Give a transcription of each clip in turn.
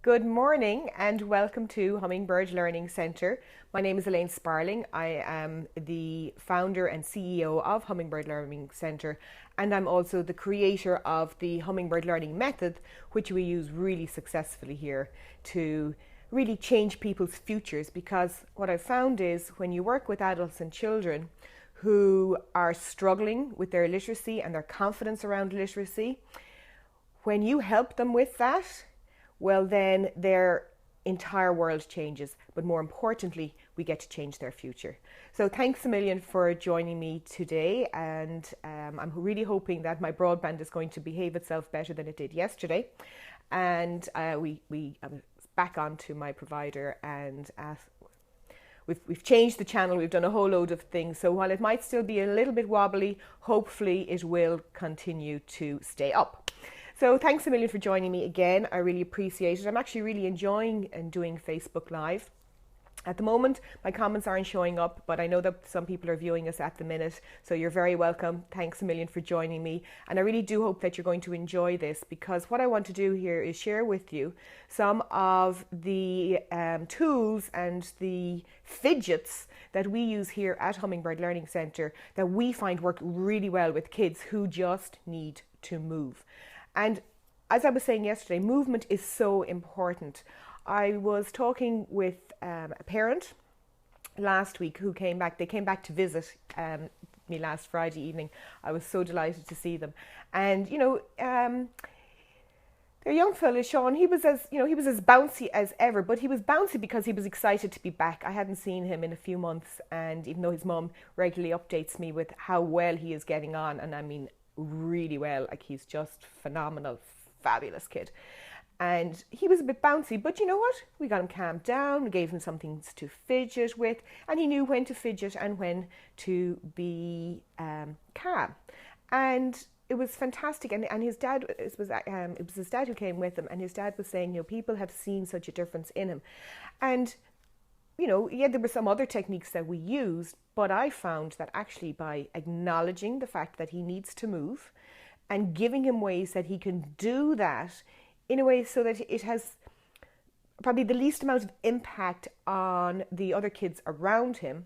Good morning and welcome to Hummingbird Learning Center. My name is Elaine. I am the founder and CEO of Hummingbird Learning Center, and I'm also the creator of the Hummingbird Learning Method, which we use really successfully here to really change people's futures. Because what I've found is when you work with adults and children who are struggling with their literacy and their confidence around literacy, when you help them with that, well, then their entire world changes. But more importantly, we get to change their future. So thanks a million for joining me today. And I'm really hoping that my broadband is going to behave itself better than it did yesterday. And I'm back onto my provider and we've changed the channel. We've done a whole load of things. So while it might still be a little bit wobbly, hopefully it will continue to stay up. So thanks a million for joining me again. I really appreciate it. I'm actually really enjoying doing Facebook Live. At the moment, my comments aren't showing up, but I know that some people are viewing us at the minute. So you're very welcome. Thanks a million for joining me. And I really do hope that you're going to enjoy this, because what I want to do here is share with you some of the tools and the fidgets that we use here at Hummingbird Learning Center that we find work really well with kids who just need to move. And as I was saying yesterday, movement is so important. I was talking with a parent last week who came back. They came back to visit me last Friday evening. I was so delighted to see them. And, their young fella, Sean, he was as bouncy as ever, but he was bouncy because he was excited to be back. I hadn't seen him in a few months, and even though his mum regularly updates me with how well he is getting on, and I mean really well, like he's just phenomenal, fabulous kid. And he was a bit bouncy, but you know what? We got him calmed down, we gave him some things to fidget with, and he knew when to fidget and when to be calm. And it was fantastic. And his dad, it was his dad who came with him, and his dad was saying, people have seen such a difference in him. And there were some other techniques that we used, but I found that actually by acknowledging the fact that he needs to move and giving him ways that he can do that in a way so that it has probably the least amount of impact on the other kids around him,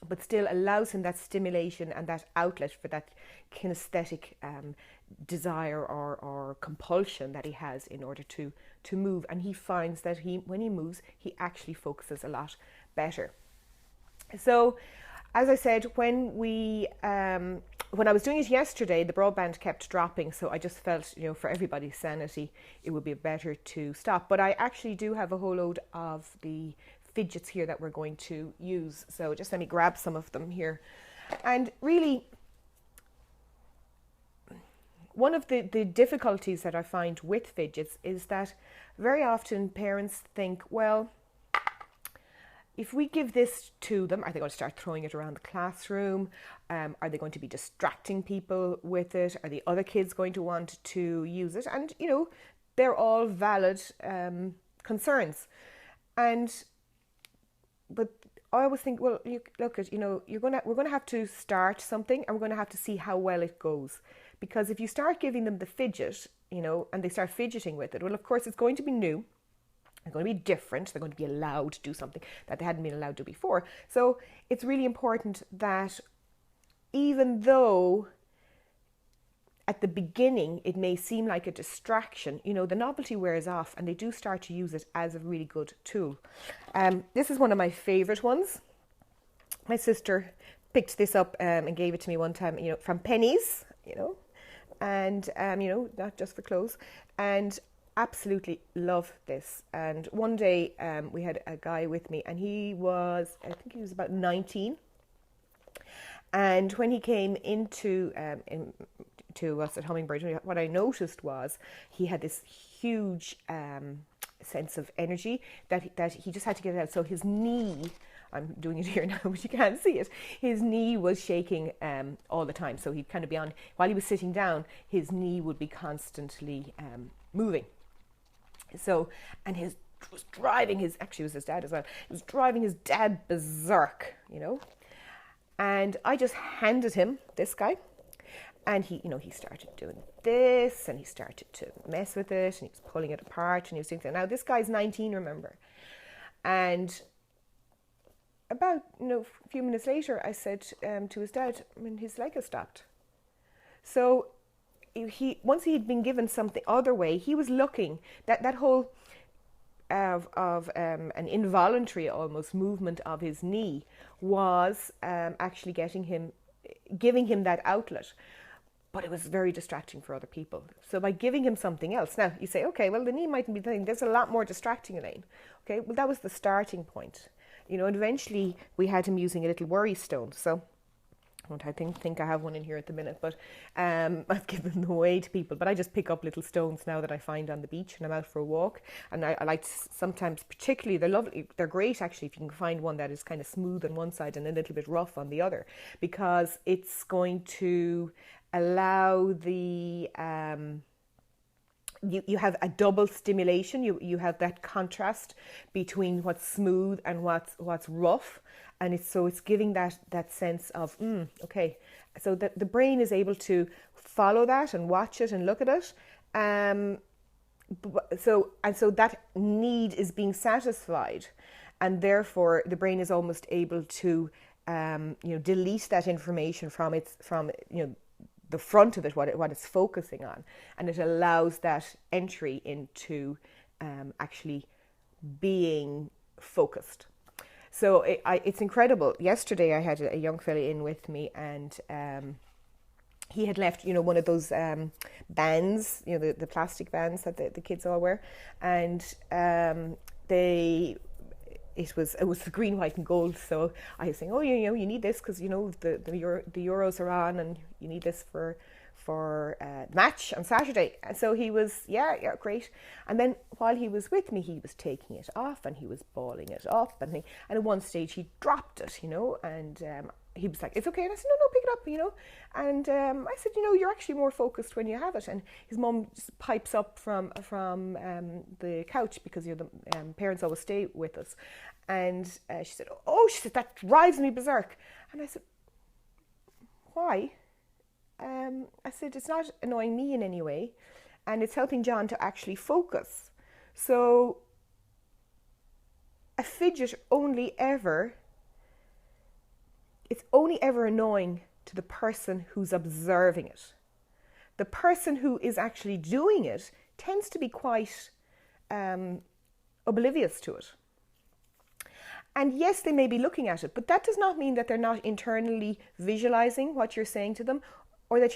but still allows him that stimulation and that outlet for that kinesthetic desire or compulsion that he has in order to move. And he finds that when he moves, he actually focuses a lot better. So, as I said, when I was doing it yesterday, the broadband kept dropping, so I just felt, for everybody's sanity, it would be better to stop. But I actually do have a whole load of the fidgets here that we're going to use. So just let me grab some of them here. And really, one of the difficulties that I find with fidgets is that very often parents think, well, if we give this to them, are they going to start throwing it around the classroom? Are they going to be distracting people with it? Are the other kids going to want to use it? And, they're all valid concerns. But I always think, well, we're going to have to start something, and we're going to have to see how well it goes. Because if you start giving them the fidget, and they start fidgeting with it, well, of course, it's going to be new. They're going to be different. They're going to be allowed to do something that they hadn't been allowed to before. So it's really important that even though at the beginning it may seem like a distraction, the novelty wears off and they do start to use it as a really good tool. This is one of my favorite ones. My sister picked this up and gave it to me one time, from Pennies, and, not just for clothes. And absolutely love this. And one day we had a guy with me, and I think he was about 19. And when he came into to us at Hummingbird, what I noticed was he had this huge sense of energy that he just had to get it out. So his knee, I'm doing it here now, but you can't see it. His knee was shaking all the time. So he'd kind of be on, while he was sitting down, his knee would be constantly moving. So, and it was driving his dad as well. It was driving his dad berserk, And I just handed him this guy, And he started doing this, and he started to mess with it, and he was pulling it apart, and he was doing that. Now this guy's 19, remember, and about a few minutes later, I said to his dad, I mean, his leg has stopped. So once he had been given something other way, he was looking that whole of an involuntary almost movement of his knee was actually giving him that outlet. But it was very distracting for other people. So by giving him something else, now you say, okay, well, the knee mightn't be the thing. There's a lot more distracting, Elaine. Okay, well, that was the starting point. And eventually we had him using a little worry stone. So I think I have one in here at the minute, but I've given them away to people. But I just pick up little stones now that I find on the beach when I'm out for a walk. And I like sometimes, particularly, they're lovely. They're great, actually, if you can find one that is kind of smooth on one side and a little bit rough on the other, because it's going to allow the you have a double stimulation. You have that contrast between what's smooth and what's rough, and it's giving that sense of okay, so that the brain is able to follow that and watch it and look at it. So that need is being satisfied, and therefore the brain is almost able to delete that information from the front of it, what it's focusing on, and it allows that entry into actually being focused. So it's incredible. Yesterday I had a young fella in with me, and he had left, one of those bands, the plastic bands that the kids all wear, and it was the green, white, and gold. So I was saying, oh, you need this because the Euros are on, and you need this for match on Saturday. And so he was, yeah, great. And then while he was with me, he was taking it off and he was balling it up, and at one stage he dropped it, and he was like, it's okay. And I said, no, pick it up, And I said, you're actually more focused when you have it. And his mum just pipes up from the couch, because the parents always stay with us. And she said, that drives me berserk. And I said, why? I said, it's not annoying me in any way, and it's helping John to actually focus. So a fidget it's only ever annoying to the person who's observing it. The person who is actually doing it tends to be quite oblivious to it. And yes, they may be looking at it, but that does not mean that they're not internally visualizing what you're saying to them, or that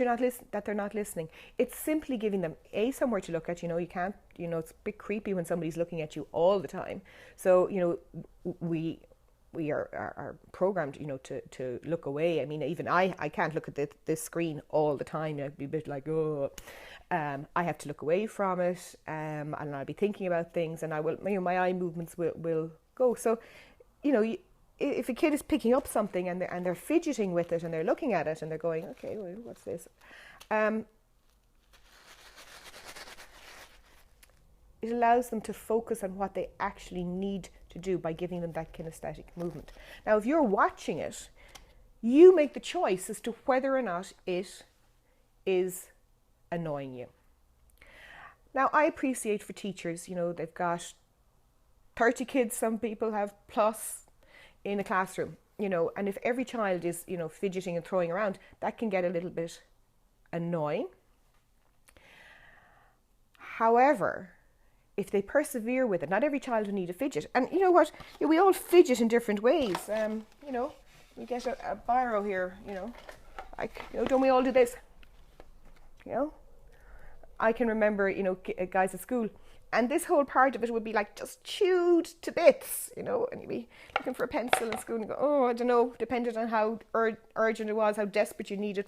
they're not listening. It's simply giving them somewhere to look at. You can't. It's a bit creepy when somebody's looking at you all the time. So we are programmed, to look away. I mean, even I can't look at this screen all the time. I'd be a bit like, oh. I have to look away from it, and I'll be thinking about things, and I will. My eye movements will go. So, if a kid is picking up something and they're fidgeting with it and they're looking at it and they're going, okay, well, what's this? It allows them to focus on what they actually need to do by giving them that kinesthetic movement. Now, if you're watching it, you make the choice as to whether or not it is annoying you. Now, I appreciate for teachers, they've got 30 kids, some people have plus, in a classroom, and if every child is, fidgeting and throwing around, that can get a little bit annoying. However, if they persevere with it, not every child will need a fidget. And you know what? We all fidget in different ways. We get a biro here, don't we all do this? I can remember, guys at school, and this whole part of it would be like just chewed to bits, and you'd be looking for a pencil in school and go, oh, I don't know, depended on how urgent it was, how desperate you needed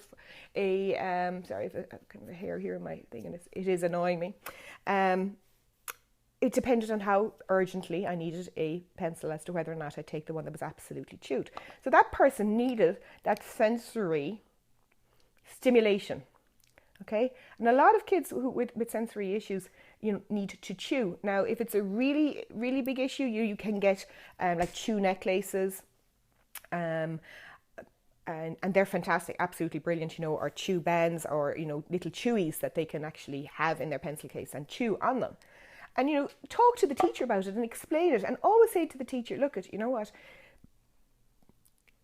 sorry, I've kind of a hair here in my thing, and it is annoying me. It depended on how urgently I needed a pencil as to whether or not I take the one that was absolutely chewed. So that person needed that sensory stimulation. Okay, and a lot of kids with sensory issues, need to chew. Now, if it's a really, really big issue, you can get like chew necklaces. and they're fantastic, absolutely brilliant, you know, or chew bands, or, you know, little chewies that they can actually have in their pencil case and chew on them. And, you know, talk to the teacher about it and explain it, and always say to the teacher, look, you know what,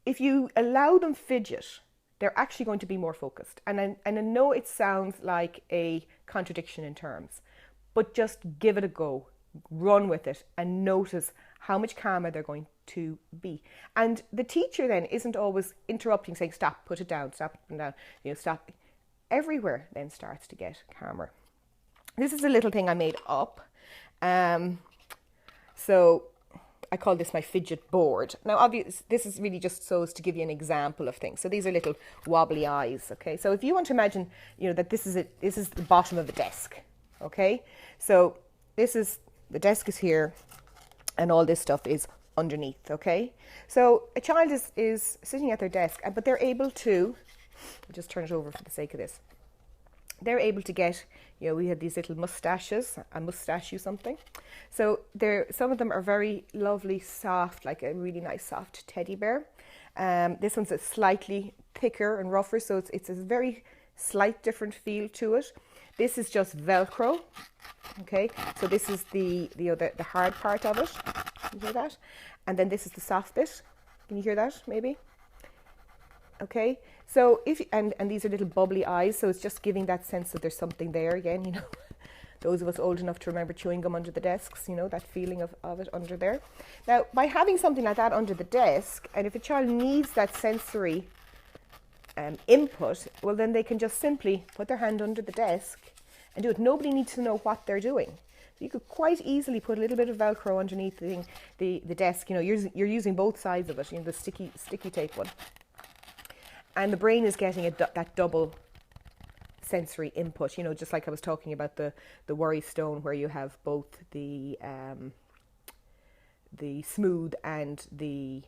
if you allow them fidget, they're actually going to be more focused. And I know it sounds like a contradiction in terms, but just give it a go, run with it, and notice how much calmer they're going to be. And the teacher then isn't always interrupting, saying, stop, put it down, stop, put it down, you know, stop. Everywhere then starts to get calmer. This is a little thing I made up. So I call this my fidget board. Now, obviously, this is really just so as to give you an example of things. So these are little wobbly eyes, okay? So if you want to imagine, you know, that this is the bottom of a desk, okay? So the desk is here, and all this stuff is underneath, okay? So a child is sitting at their desk, but they're able to, I'll just turn it over for the sake of this. They're able to get, you know, we have these little mustaches, a mustache you something. So some of them are very lovely, soft, like a really nice soft teddy bear. This one's a slightly thicker and rougher, so it's a very slight different feel to it. This is just Velcro, okay? So this is the hard part of it. Can you hear that? And then this is the soft bit. Can you hear that, maybe? Okay, so and these are little bubbly eyes, so it's just giving that sense that there's something there again, you know. Those of us old enough to remember chewing gum under the desks, you know, that feeling of it under there. Now, by having something like that under the desk, and if a child needs that sensory input, well, then they can just simply put their hand under the desk and do it. Nobody needs to know what they're doing. So you could quite easily put a little bit of Velcro underneath the desk. You know, you're using both sides of it, you know, the sticky tape one. And the brain is getting that double sensory input, you know, just like I was talking about the worry stone, where you have both the smooth and the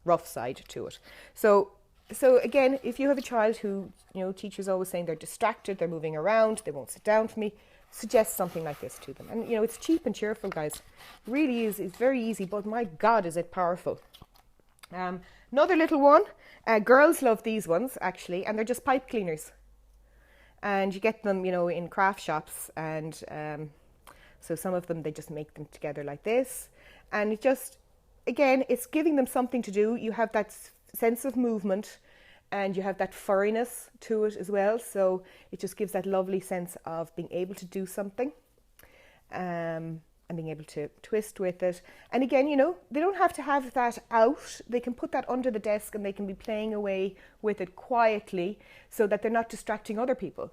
rough side to it. So again, if you have a child who, you know, teachers always saying they're distracted, they're moving around, they won't sit down for me, suggest something like this to them. And, you know, it's cheap and cheerful, guys. Really is. It's very easy, but my God, is it powerful. Another little one. Girls love these ones, actually, and they're just pipe cleaners. And you get them, you know, in craft shops, and so some of them, they just make them together like this. And it just, again, it's giving them something to do. You have that sense of movement, and you have that furriness to it as well. So it just gives that lovely sense of being able to do something. And being able to twist with it. And again, you know, they don't have to have that out. They can put that under the desk, and they can be playing away with it quietly, so that they're not distracting other people.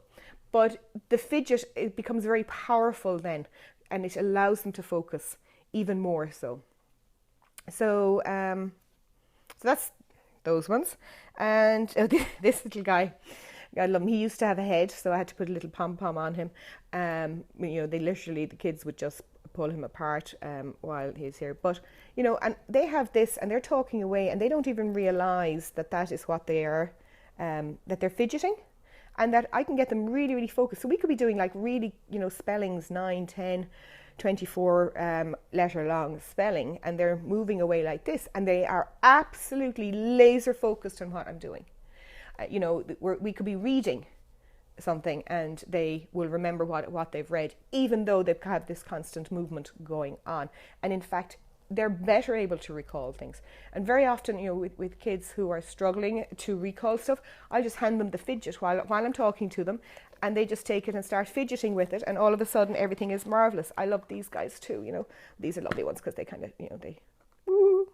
But the fidget, it becomes very powerful then, and it allows them to focus even more so. So that's those ones. And this little guy, I love him. He used to have a head, so I had to put a little pom-pom on him. You know, the kids would just pull him apart while he's here. But, you know, and they have this, and they're talking away, and they don't even realize that is what they are, that they're fidgeting, and that I can get them really, really focused. So we could be doing like really, you know, spellings, 9, 10, 24 letter long spelling, and they're moving away like this, and they are absolutely laser focused on what I'm doing. You know, we could be reading something, and they will remember what they've read, even though they've had this constant movement going on. And in fact, they're better able to recall things. And very often, you know, with kids who are struggling to recall stuff, I just hand them the fidget while I'm talking to them, and they just take it and start fidgeting with it, and all of a sudden everything is marvelous. I love these guys too, you know. These are lovely ones because they kind of, you know, they woo.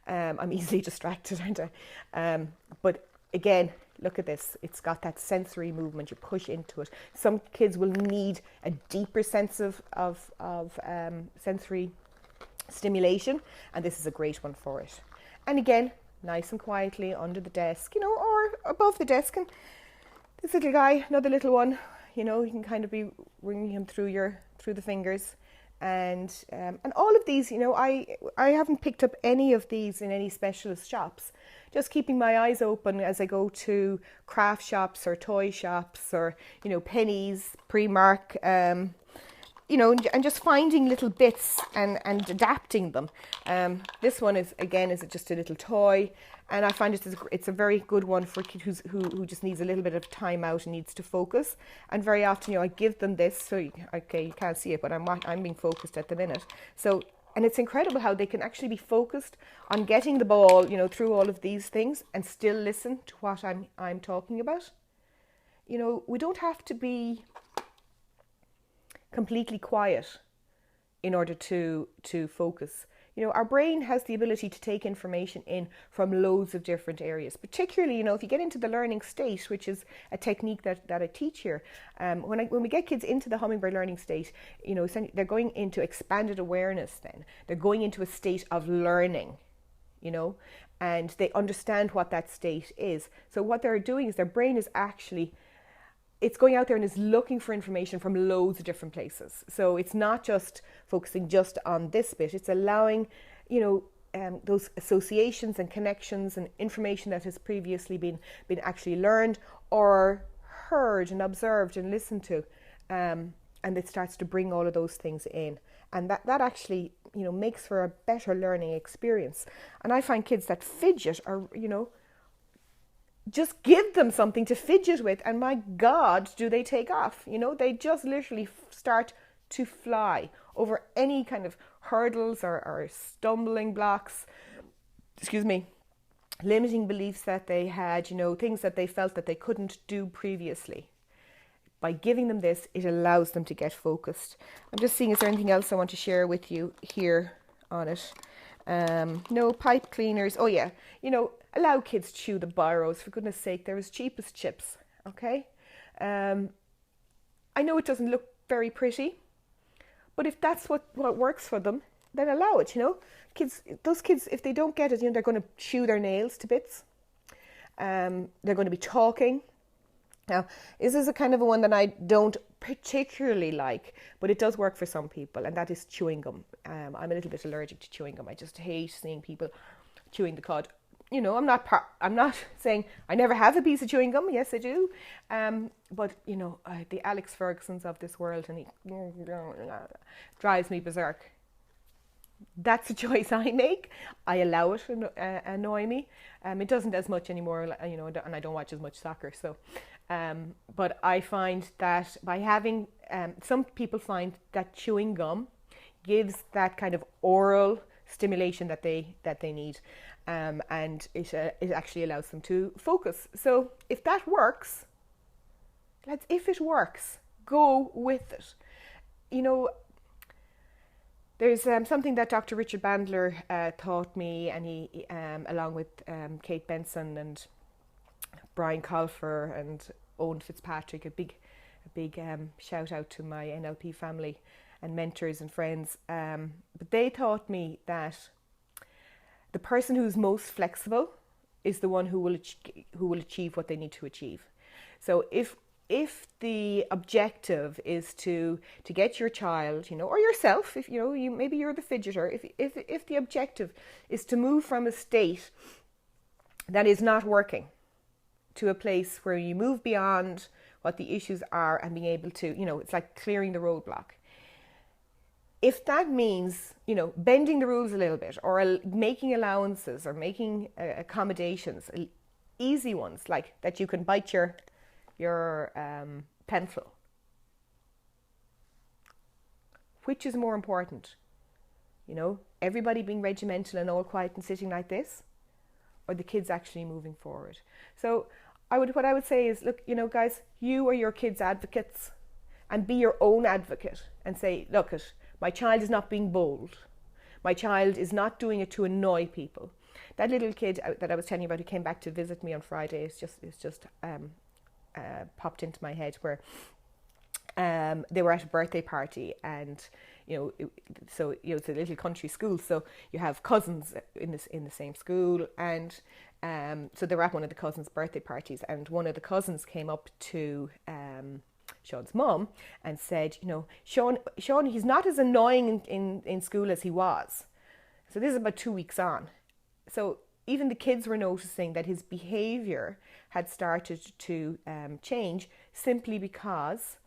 I'm easily distracted, aren't I? But again, look at this. It's got that sensory movement. You push into it. Some kids will need a deeper sense of sensory stimulation, and this is a great one for it. And again, nice and quietly under the desk, you know, or above the desk. And this little guy, another little one, you know, you can kind of be ringing him through the fingers. And all of these, you know, I haven't picked up any of these in any specialist shops. Just keeping my eyes open as I go to craft shops or toy shops or, you know, Pennies, Primark, and just finding little bits and adapting them. This one is just a little toy, and I find it's a very good one for a kid who just needs a little bit of time out and needs to focus. And very often, I give them this. So you can't see it, but I'm being focused at the minute. So, and it's incredible how they can actually be focused on getting the ball, through all of these things and still listen to what I'm talking about. We don't have to be completely quiet in order to focus. Our brain has the ability to take information in from loads of different areas, particularly, if you get into the learning state, which is a technique that I teach here. When we get kids into the Hummingbird learning state, they're going into expanded awareness then. They're going into a state of learning, and they understand what that state is. So what they're doing is their brain is actually, it's going out there and is looking for information from loads of different places. So it's not just focusing just on this bit. It's allowing, those associations and connections and information that has previously been actually learned or heard and observed and listened to. And it starts to bring all of those things in. And that actually, makes for a better learning experience. And I find kids that fidget are, just give them something to fidget with, and my God, do they take off. They just literally start to fly over any kind of hurdles or stumbling blocks, limiting beliefs that they had, things that they felt that they couldn't do previously. By giving them this, it allows them to get focused. I'm just seeing, is there anything else I want to share with you here on it? No, pipe cleaners. Oh yeah, allow kids to chew the biros, for goodness sake. They're as cheap as chips, okay? I know it doesn't look very pretty, but if that's what works for them, then allow it, Those kids, if they don't get it, they're going to chew their nails to bits. They're going to be talking. Now, this is a kind of a one that I don't particularly like, but it does work for some people, and that is chewing gum. I'm a little bit allergic to chewing gum. I just hate seeing people chewing the cud. I'm not saying I never have a piece of chewing gum. Yes, I do. But the Alex Fergusons of this world, and he drives me berserk. That's a choice I make. I allow it to annoy me. It doesn't as much anymore, and I don't watch as much soccer. So, but I find that by having, some people find that chewing gum gives that kind of oral stimulation that they need, and it actually allows them to focus. So if that works, lads, if it works, go with it. There's something that Dr. Richard Bandler taught me, and he, along with Kate Benson and Brian Colfer and Owen Fitzpatrick, a big shout out to my NLP family and mentors and friends. But they taught me that the person who's most flexible is the one who will achieve what they need to achieve. So if the objective is to get your child, or yourself, if maybe you're the fidgeter, if the objective is to move from a state that is not working to a place where you move beyond what the issues are and being able to, it's like clearing the roadblock. If that means, bending the rules a little bit, or making allowances, or making accommodations, easy ones, like that you can bite your pencil. Which is more important? Everybody being regimental and all quiet and sitting like this, or the kids actually moving forward. So what I would say is, look, guys, you are your kids' advocates, and be your own advocate and say, look, my child is not being bold. My child is not doing it to annoy people. That little kid that I was telling you about, who came back to visit me on Friday, it's just popped into my head, where they were at a birthday party, and it's a little country school, so you have cousins in the same school, and so they were at one of the cousins' birthday parties, and one of the cousins came up to Sean's mum and said, Sean, he's not as annoying in school as he was. So this is about 2 weeks on. So even the kids were noticing that his behaviour had started to change, simply because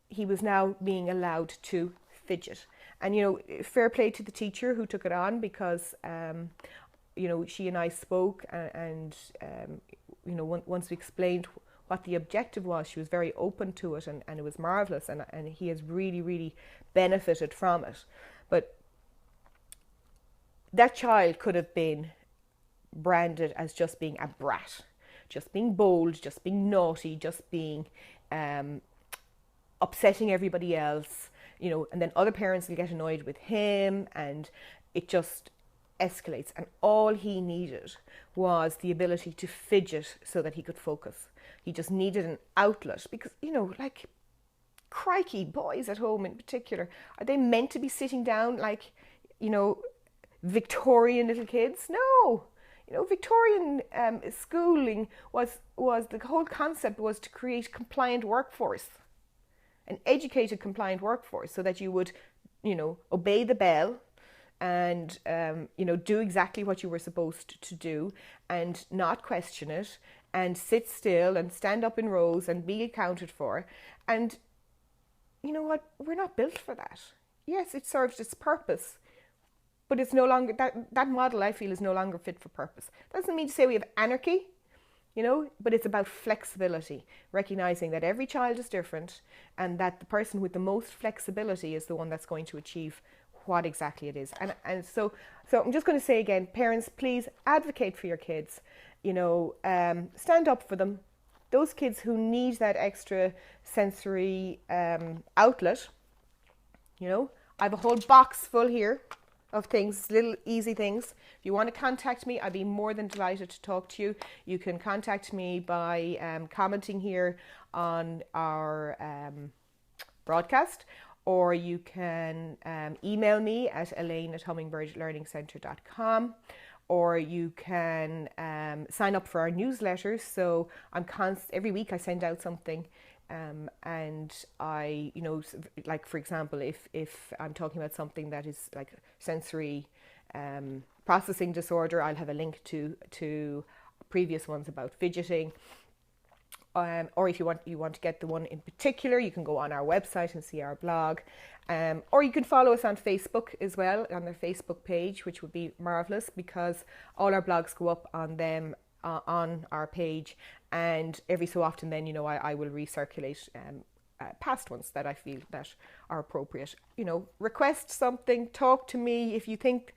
he was now being allowed to fidget. And, you know, fair play to the teacher who took it on, because, you know, she and I spoke, and you know, once we explained what the objective was, she was very open to it, and it was marvellous, and he has really, really benefited from it. But that child could have been branded as just being a brat, just being bold, just being naughty, just being upsetting everybody else, you know, and then other parents will get annoyed with him, and it just escalates. And all he needed was the ability to fidget so that he could focus. He just needed an outlet, because, you know, like, crikey, boys at home in particular, are they meant to be sitting down like, you know, Victorian little kids? No. You know, Victorian schooling was the whole concept was to create compliant workforce, an educated compliant workforce, so that you would, you know, obey the bell and, you know, do exactly what you were supposed to do and not question it, and sit still and stand up in rows and be accounted for. And you know what? We're not built for that. Yes, it serves its purpose, but it's no longer, that model, I feel, is no longer fit for purpose. Doesn't mean to say we have anarchy, you know, but it's about flexibility, recognizing that every child is different, and that the person with the most flexibility is the one that's going to achieve what exactly it is. And so I'm just going to say again, parents, please advocate for your kids, you know, stand up for them. Those kids who need that extra sensory outlet, you know, I have a whole box full here of things, little easy things. If you want to contact me, I'd be more than delighted to talk to you. You can contact me by commenting here on our broadcast, or you can email me at elaine@hummingbirdlearningcentre.com, or you can sign up for our newsletters. So every week I send out something, and I, you know, like, for example, if I'm talking about something that is like sensory processing disorder, I'll have a link to previous ones about fidgeting. Or if you want to get the one in particular, you can go on our website and see our blog. Or you can follow us on Facebook as well, on their Facebook page, which would be marvellous, because all our blogs go up on them, on our page. And every so often then, you know, I will recirculate past ones that I feel that are appropriate. You know, request something, talk to me. If you think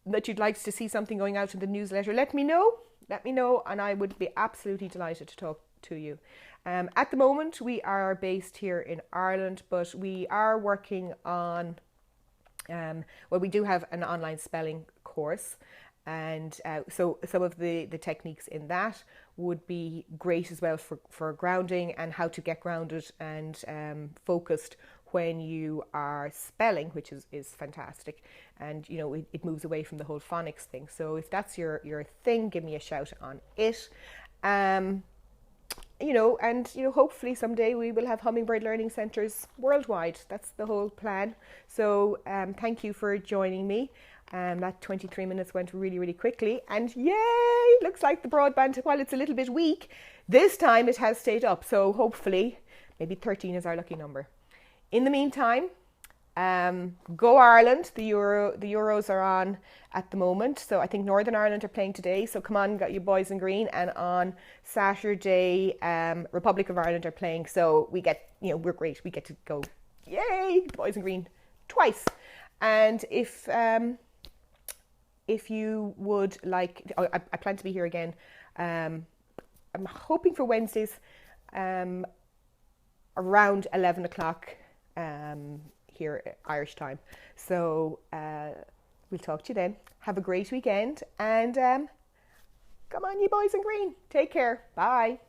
that you'd like to see something going out in the newsletter, let me know, and I would be absolutely delighted to talk to you. At the moment, we are based here in Ireland, but we are working on, well, we do have an online spelling course, and so some of the techniques in that would be great as well for grounding, and how to get grounded and focused when you are spelling, which is fantastic. And, you know, it moves away from the whole phonics thing. So if that's your thing, give me a shout on it. You know, and, you know, hopefully someday we will have Hummingbird Learning Centres worldwide. That's the whole plan. So thank you for joining me. That 23 minutes went really, really quickly. And yay, looks like the broadband, while it's a little bit weak, this time it has stayed up. So hopefully, maybe 13 is our lucky number. In the meantime, go Ireland. The Euros are on at the moment. So I think Northern Ireland are playing today. So come on, got your boys in green. And on Saturday, Republic of Ireland are playing. So we get, you know, we're great. We get to go, yay, boys in green twice. And if you would like, I plan to be here again. I'm hoping for Wednesdays around 11 o'clock here Irish time. So we'll talk to you then. Have a great weekend, and come on, you boys in green. Take care. Bye.